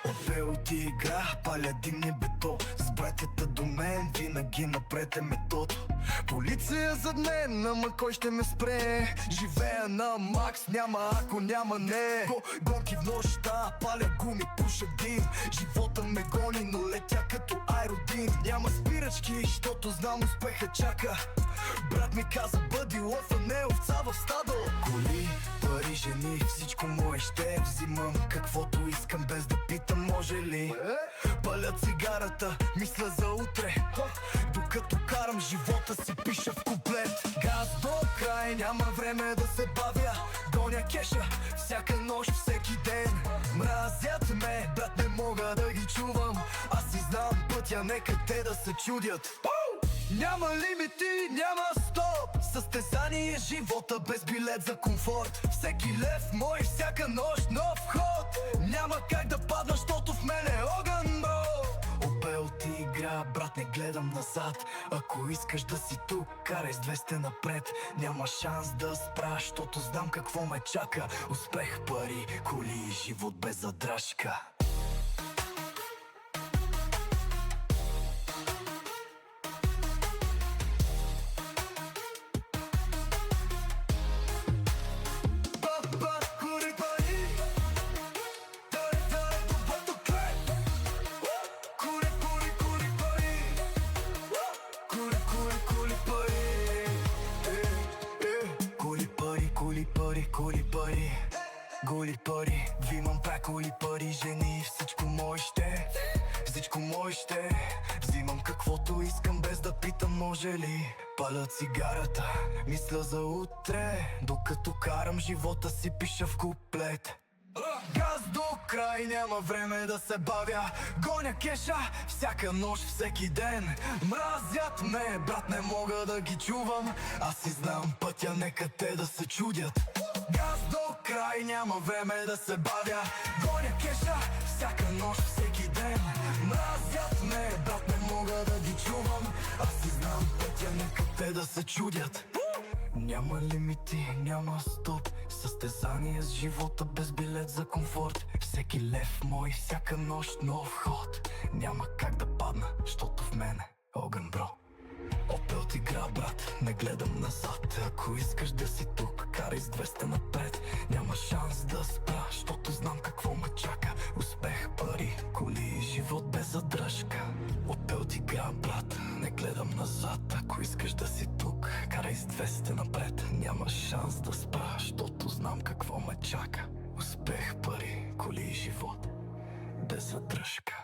От белоти игра, паля димни бето. С братята до мен винаги напред е метод. Полиция зад мен, ама кой ще ме спре? Живея на макс, няма ако няма не. Гонки в нощта, паля гуми, пуша дим. Живота ме гони, но летя като аеродин. Няма спирачки, защото знам успеха чака. Брат ми каза, бъди лов, а не овца в стадо. Коли, пари, жени, всичко мое ще взимам. Каквото искам без да питам може ли. Паля цигарата, мисля за утре. Докато карам живота си пиша в куплет. Газ до край, няма време да се бавя. Гоня кеша, всяка нощ, всеки ден. Мразят ме, брат, не мога да ги чувам. Аз си знам пътя, нека те да се чудят. Няма лимити, няма стоп. Състезание живота без билет за комфорт. Всеки лев мой, всяка нощ нов ход. Няма как да падна, защото в мен е огън, бро. Опел ти игра, брат, не гледам назад. Ако искаш да си тук, карай с 200 напред. Няма шанс да спра, защото знам какво ме чака. Успех, пари, коли и живот без задръжка. Голи пари, взимам пак голи пари, жени, всичко мое ще. Всичко мое ще. Взимам каквото искам без да питам може ли. Паля цигарата, мисля за утре. Докато карам живота си пиша в куплет. Газ до край, няма време да се бавя. Гоня кеша, всяка нощ, всеки ден. Мразят ме, брат, не мога да ги чувам. Аз си знам пътя, нека те да се чудят. Газ до край, няма време да се бавя. Гоня кеша, всяка нощ, всеки ден. Мразят ме, брат, не мога да ги чувам. Аз си знам пътя, нека те да се чудят. Няма лимити, няма стоп. Състезание с живота без билет за комфорт. Всеки лев мой, всяка нощ нов ход. Няма как да падна, защото в мене огън, бро. Опел ти игра, брат, не гледам назад. Ако искаш да си тук, карай с 200 напред. Няма шанс да спра, защото знам какво ме чака. Успех, пари, коли и живот без задръжка. Опел ти игра, брат, не гледам назад. Ако искаш да си тук, карай с 200 напред. Няма шанс да спра, защото знам какво ме чака. Успех, пари, коли и живот без задръжка.